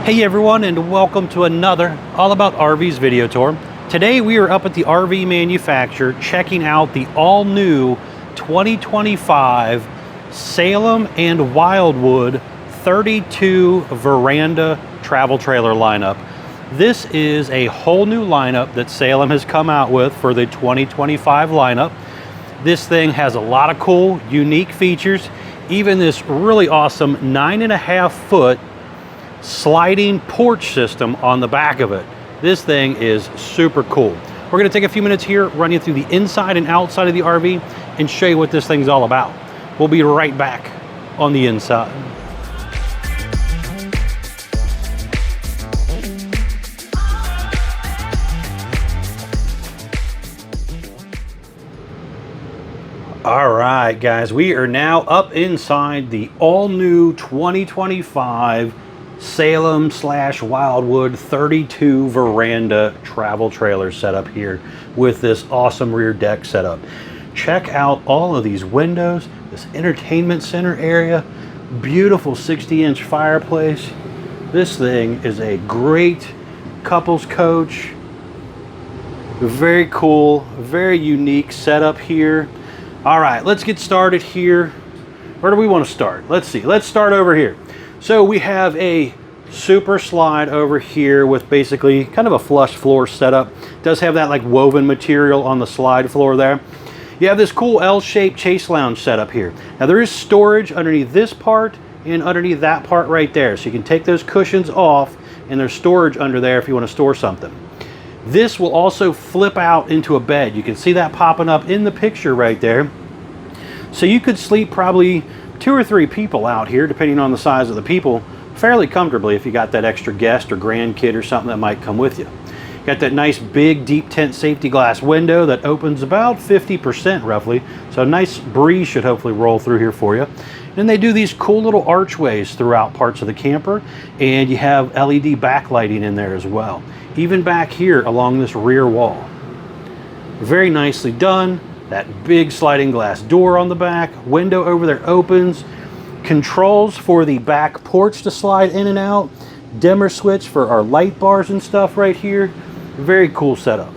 Hey everyone, and welcome to another All About RVs video tour. Today we are up at the RV manufacturer checking out the all-new 2025 Salem and Wildwood 32 Veranda travel trailer lineup. This is a whole new lineup that Salem has come out with for the 2025 lineup. This thing has a lot of cool, unique features, even this really awesome 9.5 foot sliding porch system on the back of it. This thing is super cool. We're going to take a few minutes here, run you through the inside and outside of the RV and show you what this thing's all about. We'll be right back on the inside. All right, guys, we are now up inside the all-new 2025 Salem/Wildwood 32 Veranda travel trailer setup here with this awesome rear deck setup. Check out all of these windows, this entertainment center area, beautiful 60-inch fireplace. This thing is a great couples coach. Very cool, very unique setup here. All right, let's get started here. Where do we want to start? Let's see. Let's start over here. So we have a super slide over here with basically kind of a flush floor setup. It does have that like woven material on the slide floor there. You have this cool L-shaped chase lounge setup here. Now there is storage underneath this part and underneath that part right there. So you can take those cushions off and there's storage under there if you want to store something. This will also flip out into a bed. You can see that popping up in the picture right there. So you could sleep probably 2 or 3 people out here, depending on the size of the people, fairly comfortably if you got that extra guest or grandkid or something that might come with you. Got that nice big deep tent safety glass window that opens about 50% roughly, so a nice breeze should hopefully roll through here for you. And they do these cool little archways throughout parts of the camper, and you have LED backlighting in there as well, even back here along this rear wall. Very nicely done. That big sliding glass door on the back, window over there opens, controls for the back porch to slide in and out, dimmer switch for our light bars and stuff right here. Very cool setup.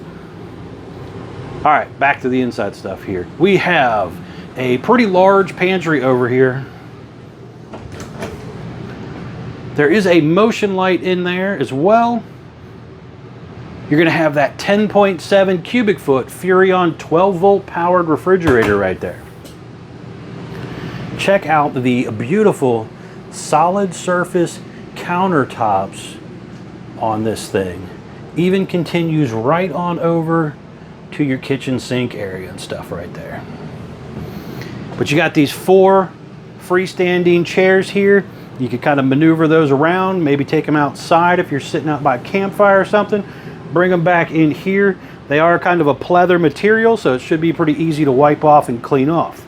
All right, back to the inside stuff here. We have a pretty large pantry over here. There is a motion light in there as well. You're going to have that 10.7 cubic foot Furrion 12 volt powered refrigerator right there. Check out the beautiful solid surface countertops on this thing. Even continues right on over to your kitchen sink area and stuff right there. But you got these 4 freestanding chairs here. You can kind of maneuver those around, maybe take them outside if you're sitting out by a campfire or something. Bring them back in here. They are kind of a pleather material, so it should be pretty easy to wipe off and clean off.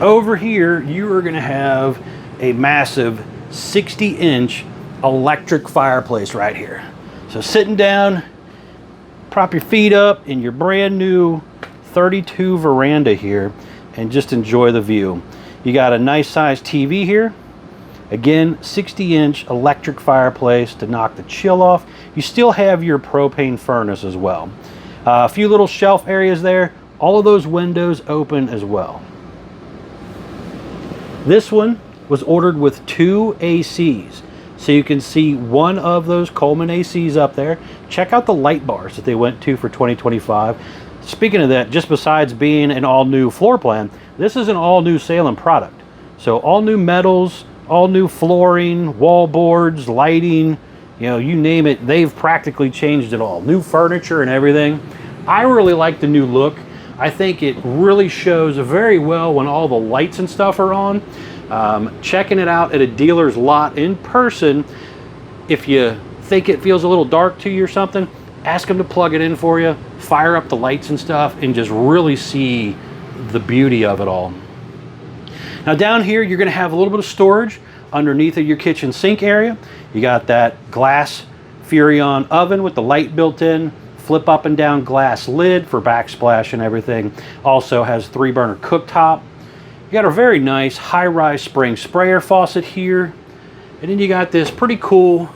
Over here, you are going to have a massive 60-inch electric fireplace right here. So sitting down, prop your feet up in your brand new 32 veranda here and just enjoy the view. You got a nice sized TV here. Again, 60-inch electric fireplace to knock the chill off. You still have your propane furnace as well. A few little shelf areas there. All of those windows open as well. This one was ordered with 2 ACs. So you can see one of those Coleman ACs up there. Check out the light bars that they went to for 2025. Speaking of that, just besides being an all-new floor plan, this is an all-new Salem product. So all new metals, all new flooring, wall boards, lighting, you know, you name it, they've practically changed it all. New furniture and everything. I really like the new look. I think it really shows very well when all the lights and stuff are on. Checking it out at a dealer's lot in person, if you think it feels a little dark to you or something, ask them to plug it in for you, fire up the lights and stuff, and just really see the beauty of it all. Now down here, you're going to have a little bit of storage underneath of your kitchen sink area. You got that glass Furrion oven with the light built in, flip up and down glass lid for backsplash and everything. Also has 3-burner cooktop. You got a very nice high-rise spring sprayer faucet here. And then you got this pretty cool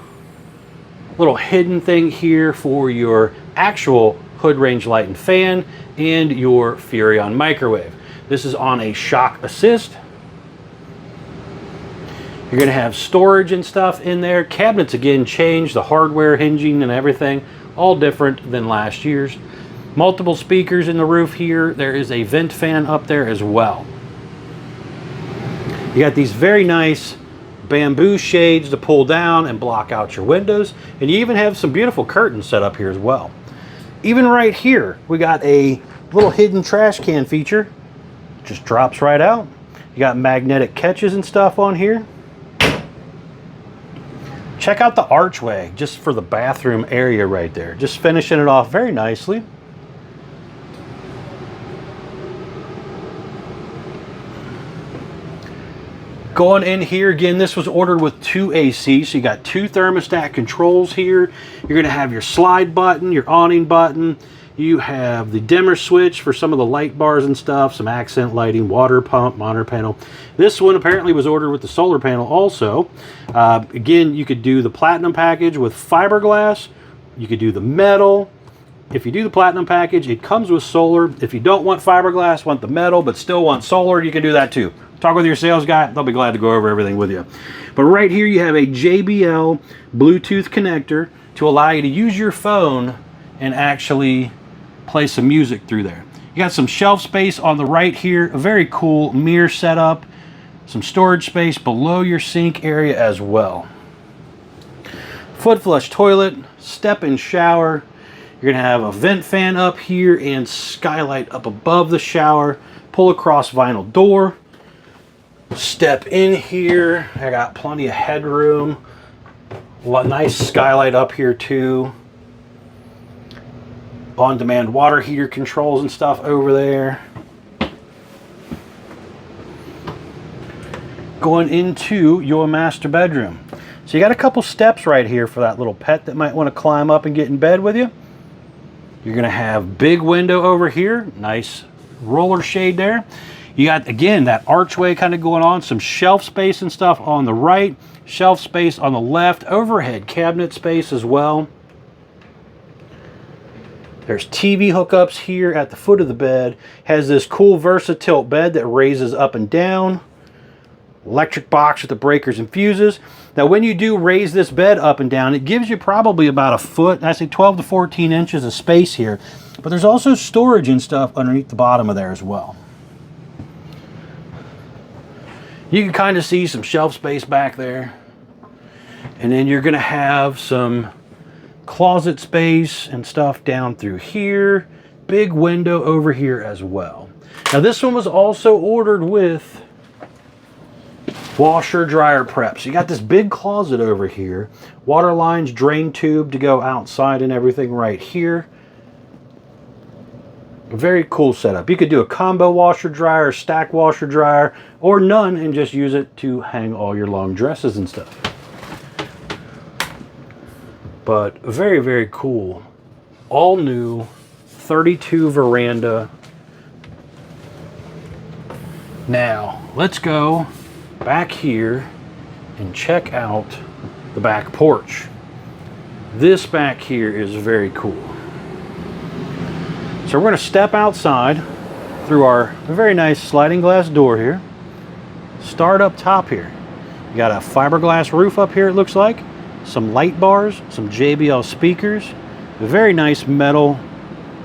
little hidden thing here for your actual hood range light and fan and your Furrion microwave. This is on a shock assist. You're going to have storage and stuff in there. Cabinets again changed, the hardware, hinging and everything, all different than last year's. Multiple speakers in the roof here. There is a vent fan up there as well. You got these very nice bamboo shades to pull down and block out your windows, and you even have some beautiful curtains set up here as well. Even right here we got a little hidden trash can feature. Just drops right out. You got magnetic catches and stuff on here. Check out the archway just for the bathroom area right there, just finishing it off very nicely. Going in here, again, this was ordered with 2 AC, so you got 2 thermostat controls here. You're going to have your slide button, your awning button. You have the dimmer switch for some of the light bars and stuff, some accent lighting, water pump, monitor panel. This one apparently was ordered with the solar panel also. Again, you could do the platinum package with fiberglass. You could do the metal. If you do the platinum package, it comes with solar. If you don't want fiberglass, want the metal, but still want solar, you can do that too. Talk with your sales guy. They'll be glad to go over everything with you. But right here you have a JBL Bluetooth connector to allow you to use your phone and actually play some music through there. You got some shelf space on the right here. A very cool mirror setup. Some storage space below your sink area as well. Foot flush toilet, step-in shower. You're going to have a vent fan up here and skylight up above the shower. Pull across vinyl door. Step in here. I got plenty of headroom. Nice skylight up here too. On-demand water heater controls and stuff over there. Going into your master bedroom. So you got a couple steps right here for that little pet that might want to climb up and get in bed with you. You're going to have big window over here. Nice roller shade there. You got, again, that archway kind of going on, some shelf space and stuff on the right, shelf space on the left, overhead cabinet space as well. There's TV hookups here at the foot of the bed. Has this cool VersaTilt bed that raises up and down. Electric box with the breakers and fuses. Now when you do raise this bed up and down, it gives you probably about a foot, I say 12 to 14 inches of space here. But there's also storage and stuff underneath the bottom of there as well. You can kind of see some shelf space back there. And then you're going to have some closet space and stuff down through here. Big window over here as well. Now this one was also ordered with washer dryer prep. So you got this big closet over here. Water lines, drain tube to go outside and everything right here. Very cool setup. You could do a combo washer dryer, stack washer dryer, or none and just use it to hang all your long dresses and stuff. But very, very cool. All new 32 veranda. Now, let's go back here and check out the back porch. This back here is very cool. So we're going to step outside through our very nice sliding glass door here. Start up top here. You got a fiberglass roof up here, it looks like. Some light bars, some JBL speakers. A very nice metal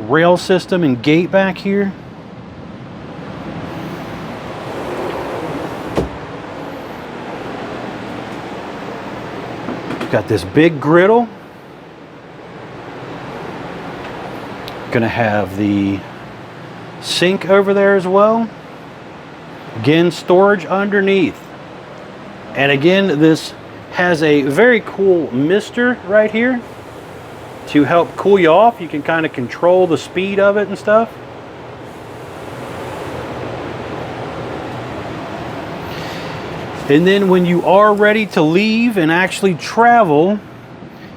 rail system and gate back here. Got this big griddle. Gonna have the sink over there as well. Again, storage underneath. And again, this has a very cool mister right here to help cool you off. You can kind of control the speed of it and stuff. And then when you are ready to leave and actually travel,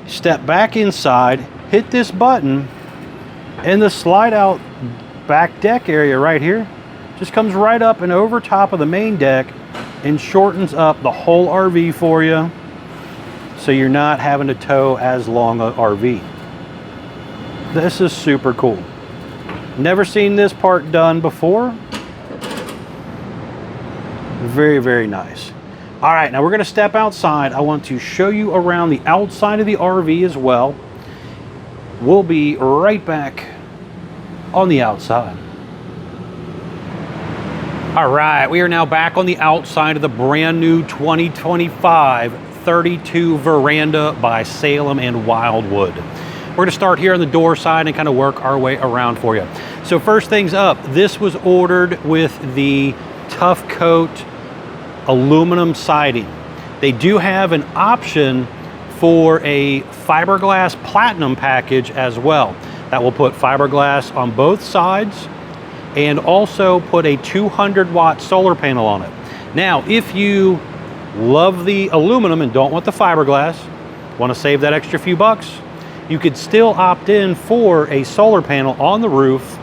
step back inside, hit this button, and the slide out back deck area right here just comes right up and over top of the main deck and shortens up the whole RV for you. so you're not having to tow as long a RV. This is super cool. Never seen this part done before. Very, very nice. All right, now we're gonna step outside. I want to show you around the outside of the RV as well. We'll be right back on the outside. All right, we are now back on the outside of the brand new 2025 32 Veranda by Salem and Wildwood. We're gonna start here on the door side and kind of work our way around for you. So first things up, this was ordered with the Tough Coat aluminum siding. They do have an option for a fiberglass platinum package as well. That will put fiberglass on both sides and also put a 200-watt solar panel on it. Now, if you love the aluminum and don't want the fiberglass, want to save that extra few bucks, you could still opt in for a solar panel on the roof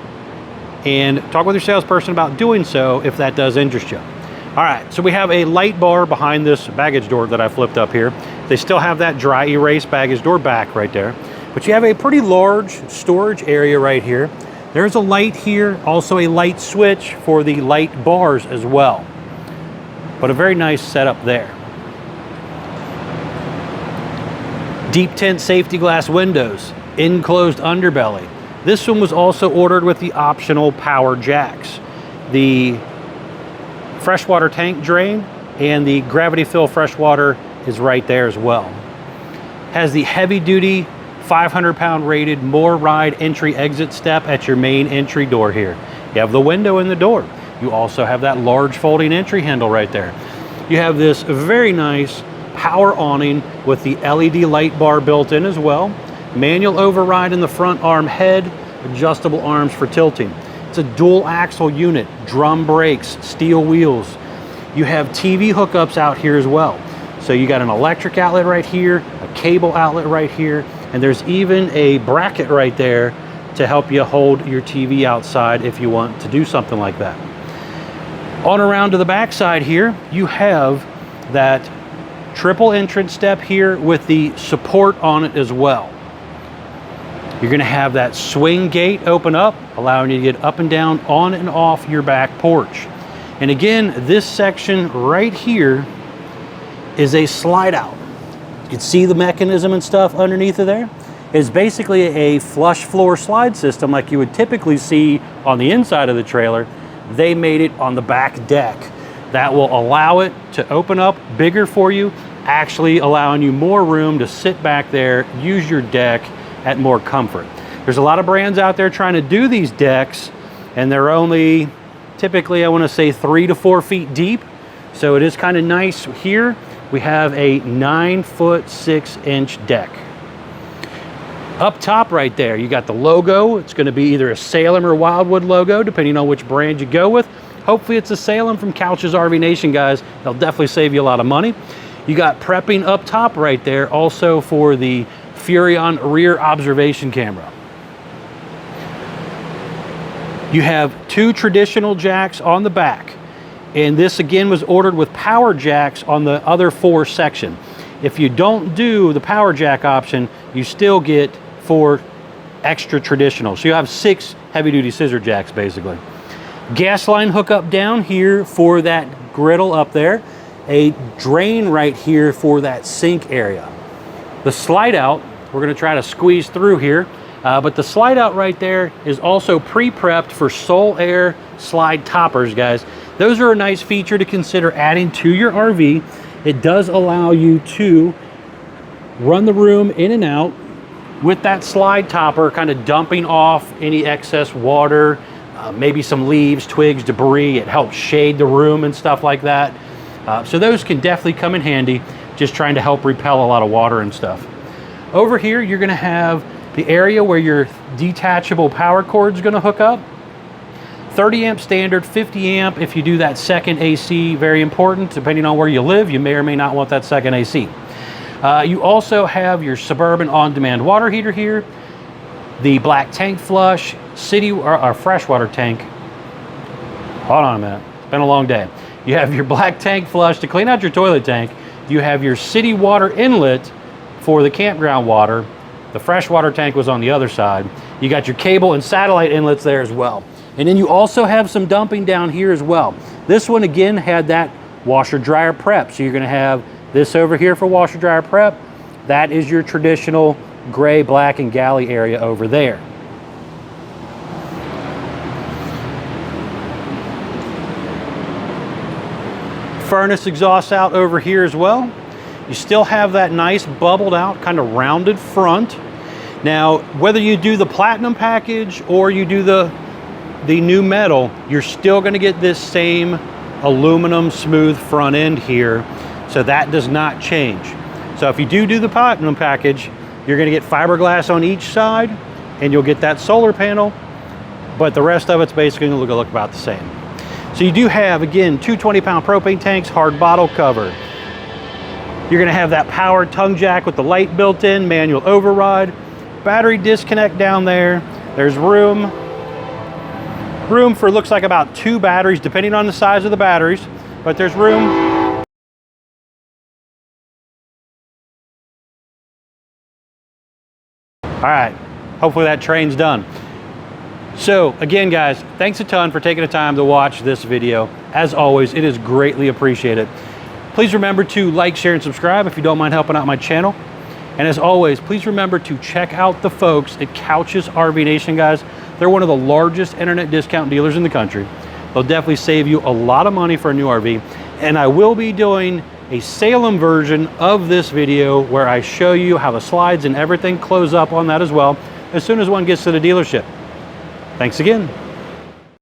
and talk with your salesperson about doing so if that does interest you. All right, so we have a light bar behind this baggage door that I flipped up here. They still have that dry erase baggage door back right there, but you have a pretty large storage area right here. There's a light here, also a light switch for the light bars as well, but a very nice setup there. Deep tint safety glass windows, enclosed underbelly. This one was also ordered with the optional power jacks. The freshwater tank drain and the gravity fill freshwater is right there as well. Has the heavy duty 500-pound rated more ride entry exit step at your main entry door here. You have the window in the door. You also have that large folding entry handle right there. You have this very nice power awning with the LED light bar built in as well. Manual override in the front arm head, adjustable arms for tilting. It's a dual axle unit, drum brakes, steel wheels. You have TV hookups out here as well. So you got an electric outlet right here, a cable outlet right here, and there's even a bracket right there to help you hold your TV outside if you want to do something like that. On around to the back side here, you have that triple entrance step here with the support on it as well. You're gonna have that swing gate open up, allowing you to get up and down, on and off your back porch. And again, this section right here is a slide out. You can see the mechanism and stuff underneath of there. It's basically a flush floor slide system like you would typically see on the inside of the trailer. They made it on the back deck. That will allow it to open up bigger for you, actually allowing you more room to sit back there, use your deck at more comfort. There's a lot of brands out there trying to do these decks, and they're only typically, I want to say, 3 to 4 feet deep. So it is kind of nice here. We have a 9-foot 6-inch deck. Up top right there, you got the logo. It's going to be either a Salem or Wildwood logo, depending on which brand you go with. Hopefully it's a Salem from Couch's RV Nation, guys. They'll definitely save you a lot of money. You got prepping up top right there, also for the Furion rear observation camera. You have 2 traditional jacks on the back, and this again was ordered with power jacks on the other 4 section. If you don't do the power jack option, you still get 4 extra traditional. So you have 6 heavy-duty scissor jacks basically. Gas line hookup down here for that griddle up there. A drain right here for that sink area. The slide out, we're going to try to squeeze through here, but the slide out right there is also pre-prepped for Soul Air slide toppers, guys. Those are a nice feature to consider adding to your RV. It does allow you to run the room in and out with that slide topper, kind of dumping off any excess water, maybe some leaves, twigs, debris. It helps shade the room and stuff like that. So those can definitely come in handy, just trying to help repel a lot of water and stuff. Over here, you're gonna have the area where your detachable power cord is gonna hook up. 30 amp standard, 50 amp if you do that second AC, very important. Depending on where you live, you may or may not want that second AC. You also have your Suburban on-demand water heater here, the black tank flush, city or freshwater tank. Hold on a minute, it's been a long day. You have your black tank flush to clean out your toilet tank. You have your city water inlet for the campground water. The freshwater tank was on the other side. You got your cable and satellite inlets there as well. And then you also have some dumping down here as well. This one again had that washer dryer prep. So you're gonna have this over here for washer dryer prep. That is your traditional gray, black, and galley area over there. Furnace exhaust out over here as well. You still have that nice bubbled out, kind of rounded front. Now, whether you do the platinum package or you do the new metal, you're still gonna get this same aluminum smooth front end here. So that does not change. So if you do the platinum package, you're gonna get fiberglass on each side and you'll get that solar panel, but the rest of it's basically gonna look about the same. So you do have, again, two 20-pound propane tanks, hard bottle cover. You're gonna have that power tongue jack with the light built in, manual override, battery disconnect down there. There's room for, looks like about 2 batteries, depending on the size of the batteries, but there's room. All right, hopefully that train's done. So again, guys, thanks a ton for taking the time to watch this video. As always, it is greatly appreciated. Please remember to like, share, and subscribe if you don't mind helping out my channel. And as always, please remember to check out the folks at Couch's RV Nation, guys. They're one of the largest internet discount dealers in the country. They'll definitely save you a lot of money for a new RV. And I will be doing a Salem version of this video where I show you how the slides and everything close up on that as well, as soon as one gets to the dealership. Thanks again.